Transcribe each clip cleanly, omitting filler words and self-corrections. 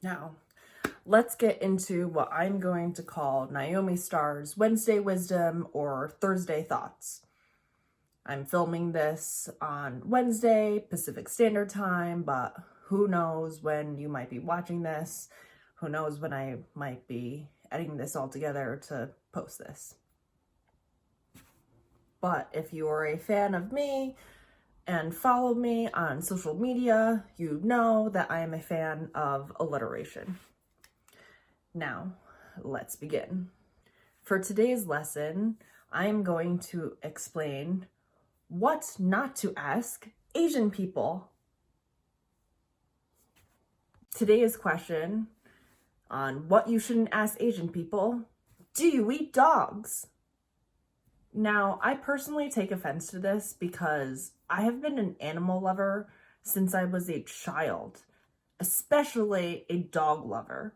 Now, let's get into what I'm going to call Naomi Starr's Wednesday Wisdom or Thursday Thoughts. I'm filming this on Wednesday, Pacific Standard Time, but who knows when you might be watching this? Who knows when I might be editing this all together to post this? But if you are a fan of me and follow me on social media, you know that I am a fan of alliteration. Now, let's begin. For today's lesson, I am going to explain what not to ask Asian people. Today's question on what you shouldn't ask Asian people: do you eat dogs? Now, I personally take offense to this because I have been an animal lover since I was a child, especially a dog lover.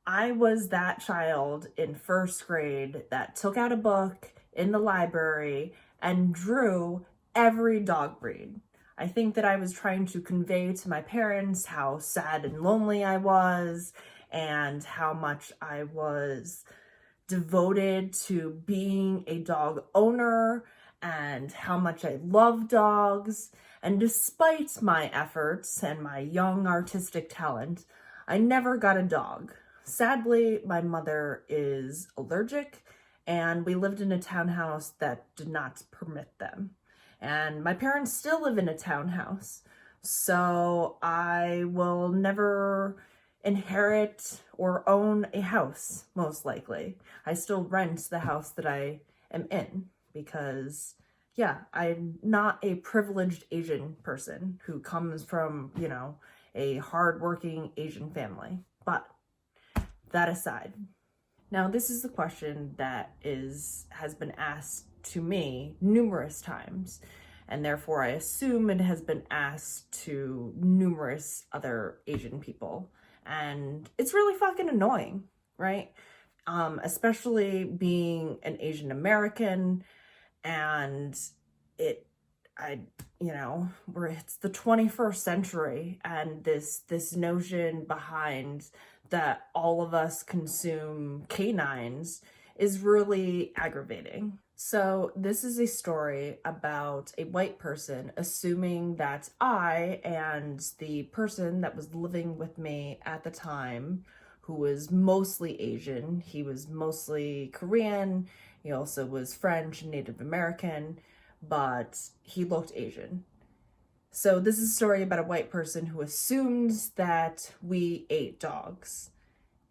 I was that child in first grade that took out a book in the library and drew every dog breed. I think that I was trying to convey to my parents how sad and lonely I was and how much I was devoted to being a dog owner and how much I love dogs. And despite my efforts and my young artistic talent, I never got a dog. Sadly, my mother is allergic and we lived in a townhouse that did not permit them. And my parents still live in a townhouse, so I will never inherit or own a house, most likely. I still rent the house that I am in because, yeah, I'm not a privileged Asian person who comes from, a hardworking Asian family. But that aside, now this is the question that has been asked to me numerous times, and therefore I assume it has been asked to numerous other Asian people. And it's really fucking annoying, right? Especially being an Asian American, and it's the 21st century, and this notion behind that all of us consume canines is really aggravating. So this is a story about a white person assuming that I and the person that was living with me at the time, who was mostly Asian, he was mostly Korean, he also was French and Native American, but he looked Asian. So this is a story about a white person who assumes that we ate dogs,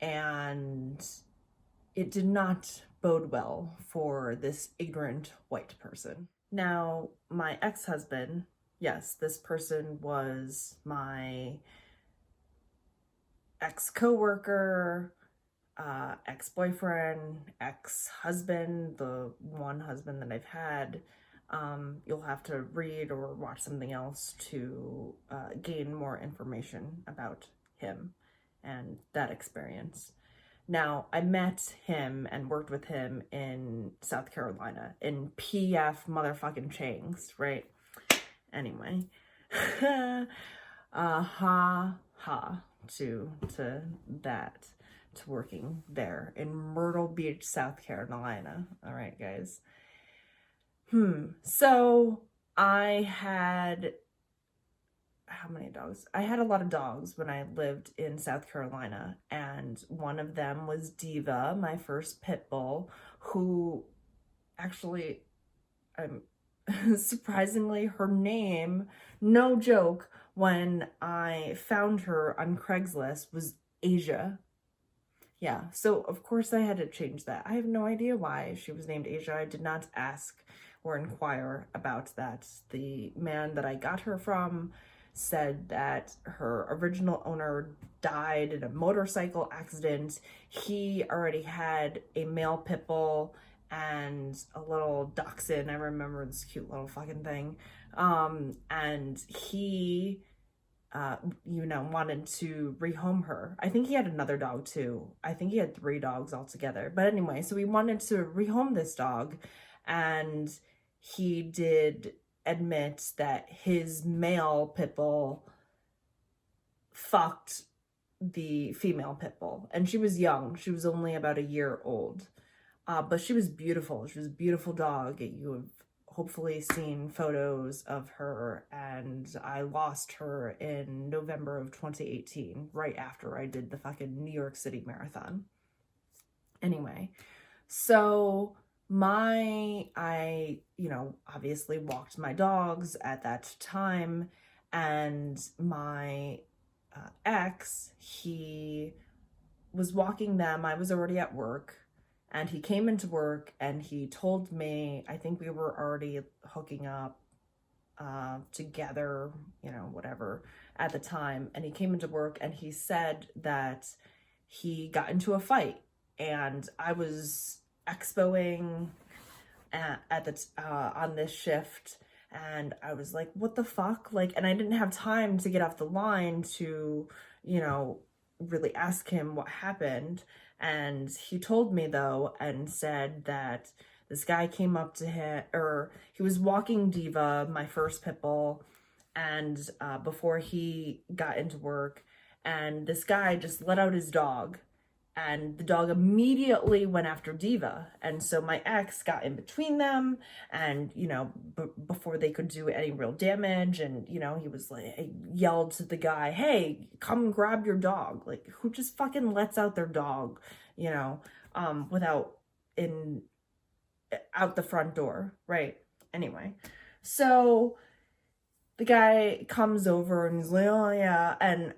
and it did not bode well for this ignorant white person. Now, my ex-husband, yes, this person was my ex-coworker, ex-boyfriend, ex-husband, the one husband that I've had. You'll have to read or watch something else to gain more information about him and that experience. Now, I met him and worked with him in South Carolina, in PF motherfucking Changs, right? Anyway, ha to that, to working there in Myrtle Beach, South Carolina. All right, guys. So I had, how many dogs? I had a lot of dogs when I lived in South Carolina, and one of them was Diva, my first pit bull, who actually, surprisingly, her name, no joke, when I found her on Craigslist, was Asia. Yeah, so of course I had to change that. I have no idea why she was named Asia. I did not ask or inquire about that. The man that I got her from said that her original owner died in a motorcycle accident. He already had a male pit bull and a little dachshund. I remember this cute little fucking thing. And he wanted to rehome her. I think he had another dog too. I think he had 3 dogs altogether. But anyway, so he wanted to rehome this dog, and he did admit that his male pit bull fucked the female pit bull, and she was young. She was only about a year old, but she was beautiful. She was a beautiful dog. You have hopefully seen photos of her, and I lost her in November of 2018, right after I did the fucking New York City Marathon. Anyway, so I, obviously walked my dogs at that time, and my ex, he was walking them. I was already at work, and he came into work and he told me, I think we were already hooking up together, whatever, at the time. And he came into work and he said that he got into a fight, and I was expoing on this shift, and I was like, what the fuck? Like, and I didn't have time to get off the line to, really ask him what happened. And he told me, though, and said that this guy came up to him, or he was walking Diva, my first pit bull, and before he got into work, and this guy just let out his dog, and the dog immediately went after Diva. And so my ex got in between them, and, before they could do any real damage, and, he was like, yelled to the guy, hey, come grab your dog. Like, who just fucking lets out their dog, without out the front door, right? Anyway, so the guy comes over and he's like, oh yeah, and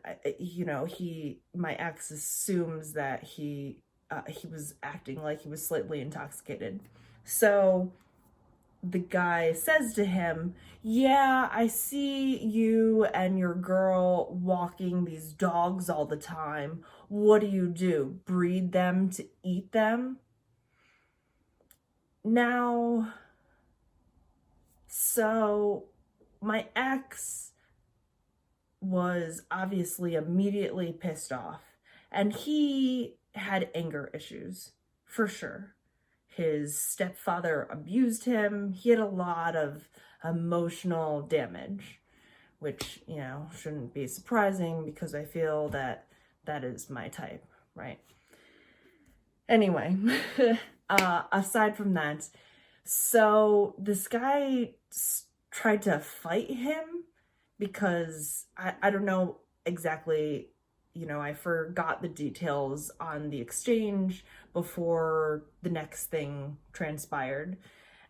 my ex assumes that he was acting like he was slightly intoxicated. So the guy says to him, yeah, I see you and your girl walking these dogs all the time. What do? Breed them to eat them? Now, so my ex was obviously immediately pissed off, and he had anger issues, for sure. His stepfather abused him. He had a lot of emotional damage, which, shouldn't be surprising because I feel that that is my type, right? Anyway, aside from that, so this guy tried to fight him because I don't know exactly, I forgot the details on the exchange before the next thing transpired.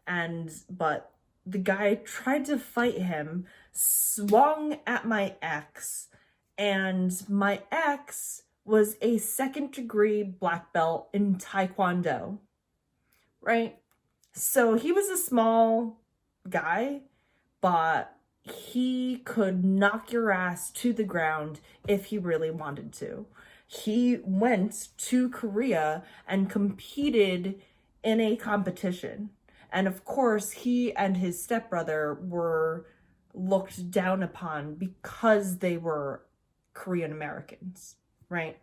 But the guy tried to fight him, swung at my ex, and my ex was a second-degree black belt in Taekwondo, right? So he was a small guy, but he could knock your ass to the ground if he really wanted to. He went to Korea and competed in a competition. And of course, he and his stepbrother were looked down upon because they were Korean Americans, right?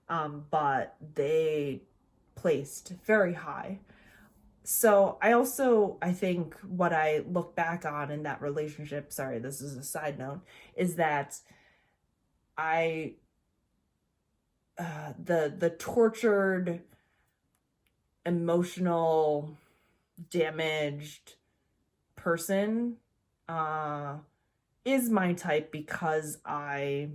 But they placed very high. So I think what I look back on in that relationship, sorry, this is a side note, is that the tortured, emotional, damaged person is my type because I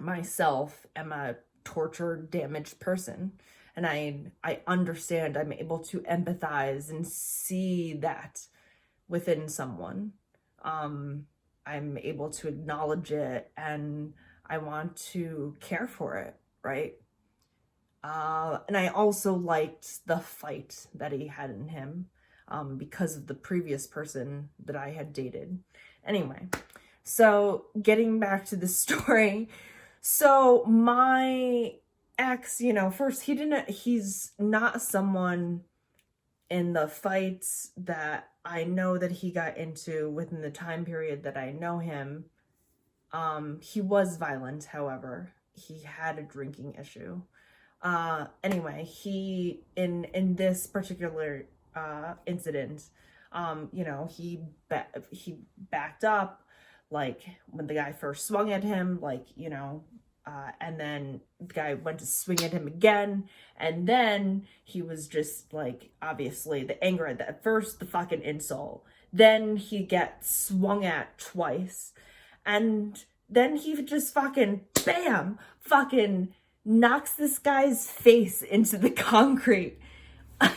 myself am a tortured, damaged person. And I understand, I'm able to empathize and see that within someone. I'm able to acknowledge it, and I want to care for it, right? And I also liked the fight that he had in him because of the previous person that I had dated. Anyway, so getting back to the story. So my ex, first he's not someone in the fights that I know that he got into within the time period that I know him. He was violent, however. He had a drinking issue. Anyway, he, in this particular incident, he backed up, like, when the guy first swung at him, like, And then the guy went to swing at him again. And then he was just like, obviously, the anger at that first, the fucking insult. Then he gets swung at twice. And then he just fucking, bam, fucking knocks this guy's face into the concrete.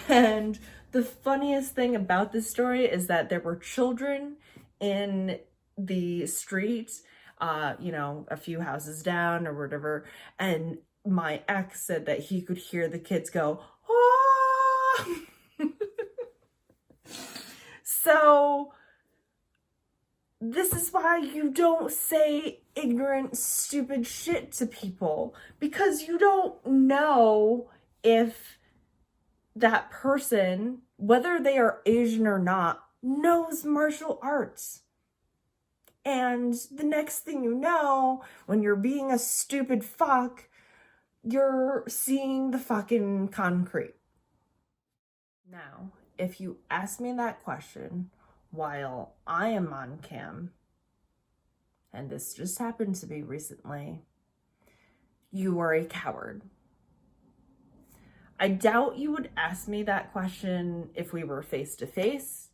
And the funniest thing about this story is that there were children in the street, a few houses down or whatever. And my ex said that he could hear the kids go, "Ah!" So this is why you don't say ignorant, stupid shit to people, because you don't know if that person, whether they are Asian or not, knows martial arts. And the next thing you know, when you're being a stupid fuck, you're seeing the fucking concrete. Now, if you ask me that question while I am on cam, and this just happened to me recently, you are a coward. I doubt you would ask me that question if we were face to face,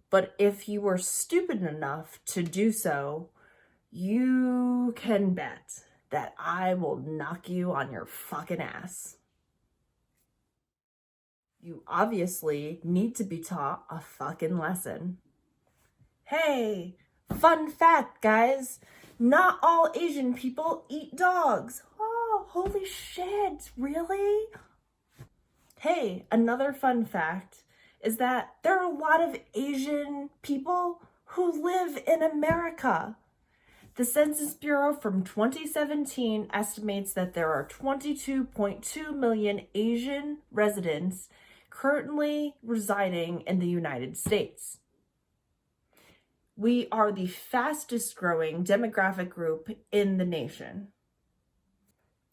but if you were stupid enough to do so, you can bet that I will knock you on your fucking ass. You obviously need to be taught a fucking lesson. Hey, fun fact, guys. Not all Asian people eat dogs. Oh, holy shit, really? Hey, another fun fact is that there are a lot of Asian people who live in America. The Census Bureau from 2017 estimates that there are 22.2 million Asian residents currently residing in the United States. We are the fastest growing demographic group in the nation.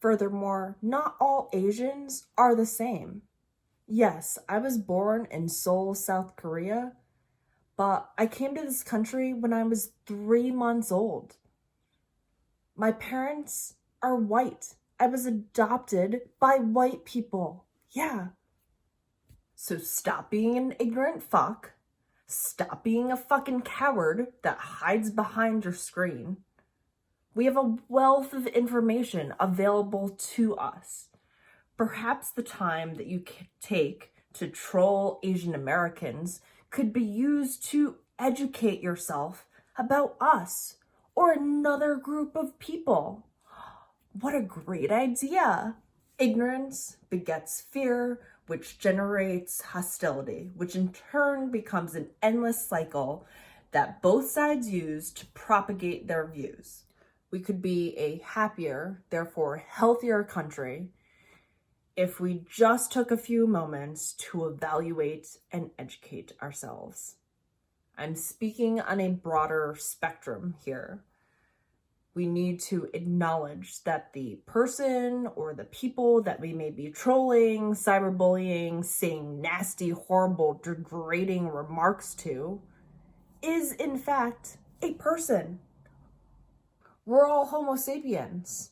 Furthermore, not all Asians are the same. Yes, I was born in Seoul, South Korea, but I came to this country when I was 3 months old. My parents are white. I was adopted by white people. Yeah. So stop being an ignorant fuck. Stop being a fucking coward that hides behind your screen. We have a wealth of information available to us. Perhaps the time that you take to troll Asian Americans could be used to educate yourself about us or another group of people. What a great idea. Ignorance begets fear, which generates hostility, which in turn becomes an endless cycle that both sides use to propagate their views. We could be a happier, therefore healthier country if we just took a few moments to evaluate and educate ourselves. I'm speaking on a broader spectrum here. We need to acknowledge that the person or the people that we may be trolling, cyberbullying, saying nasty, horrible, degrading remarks to is in fact a person. We're all Homo sapiens.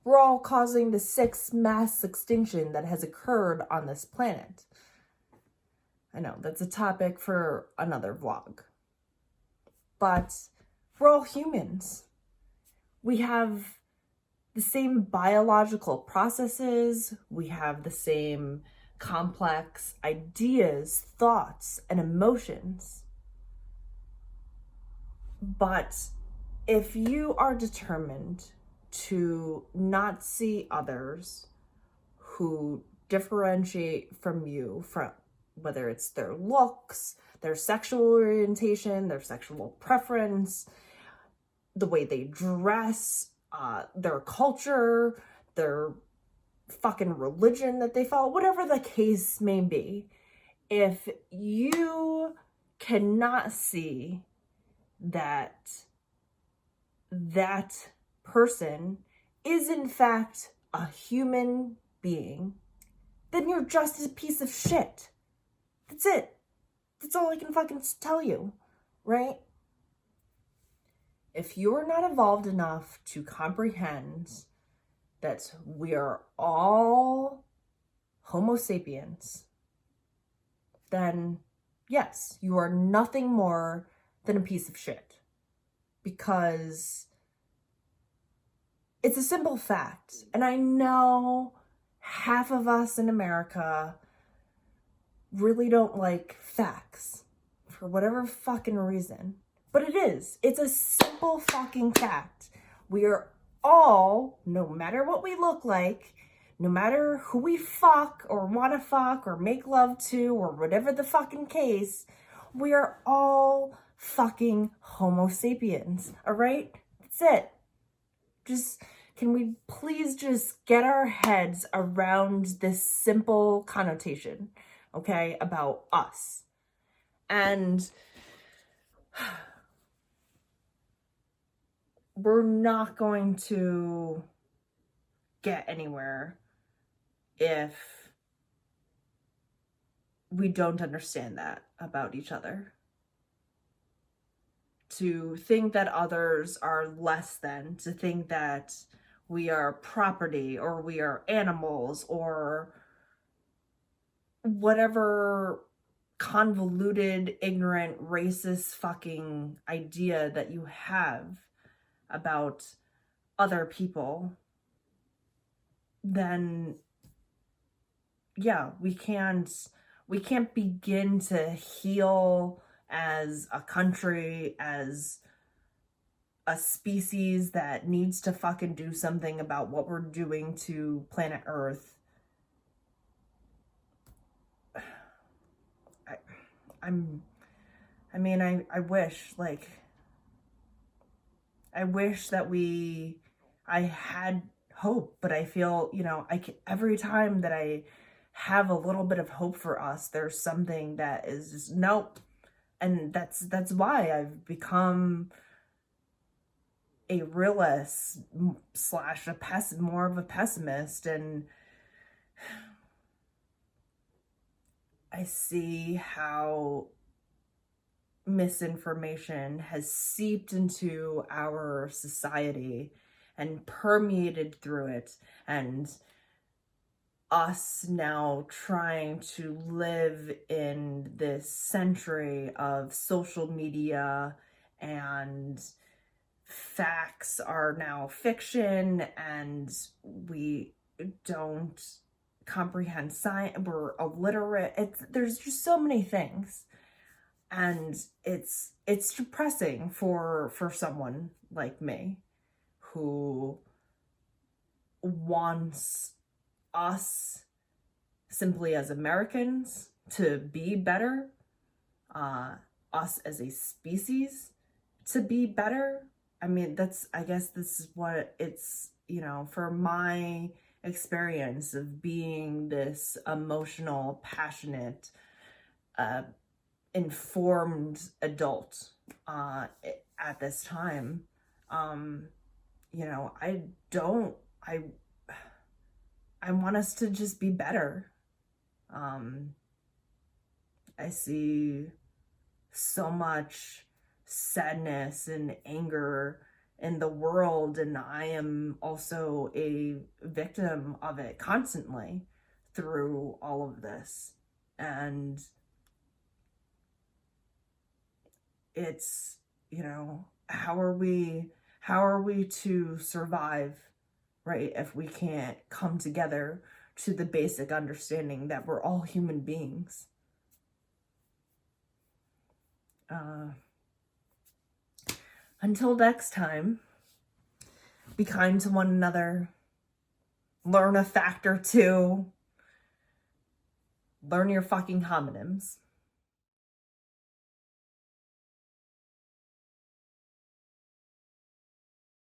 We're all causing the 6th mass extinction that has occurred on this planet. I know, that's a topic for another vlog. But we're all humans. We have the same biological processes. We have the same complex ideas, thoughts, and emotions. But if you are determined to not see others who differentiate from you, from whether it's their looks, their sexual orientation, their sexual preference, the way they dress, their culture, their fucking religion that they follow, whatever the case may be, if you cannot see that that person is in fact a human being, then you're just a piece of shit. That's it. That's all I can fucking tell you, right? If you're not evolved enough to comprehend that we are all Homo sapiens, then yes, you are nothing more than a piece of shit. Because it's a simple fact. And I know half of us in America really don't like facts for whatever fucking reason. But it is. It's a simple fucking fact. We are all, no matter what we look like, no matter who we fuck or want to fuck or make love to or whatever the fucking case, we are all fucking Homo sapiens. All right? That's it. Just, can we please just get our heads around this simple connotation, okay, about us? And we're not going to get anywhere if we don't understand that about each other. To think that others are less than, to think that we are property or we are animals or whatever convoluted, ignorant, racist fucking idea that you have about other people, then yeah, we can't begin to heal as a country, as a species that needs to fucking do something about what we're doing to planet Earth. I wish, like, I wish that I had hope, but I feel, every time that I have a little bit of hope for us, there's something that is just, nope. And that's why I've become a realist / more of a pessimist. And I see how misinformation has seeped into our society and permeated through it, and us now trying to live in this century of social media, and facts are now fiction, and we don't comprehend science, we're illiterate. There's just so many things, and it's depressing for someone like me who wants us simply as Americans to be better, us as a species to be better. I guess this is what it's, for my experience of being this emotional, passionate, informed adult at this time. I want us to just be better. I see so much sadness and anger in the world, and I am also a victim of it constantly through all of this. And it's, how are we to survive, right, if we can't come together to the basic understanding that we're all human beings? Until next time, be kind to one another, learn a fact or two, learn your fucking homonyms.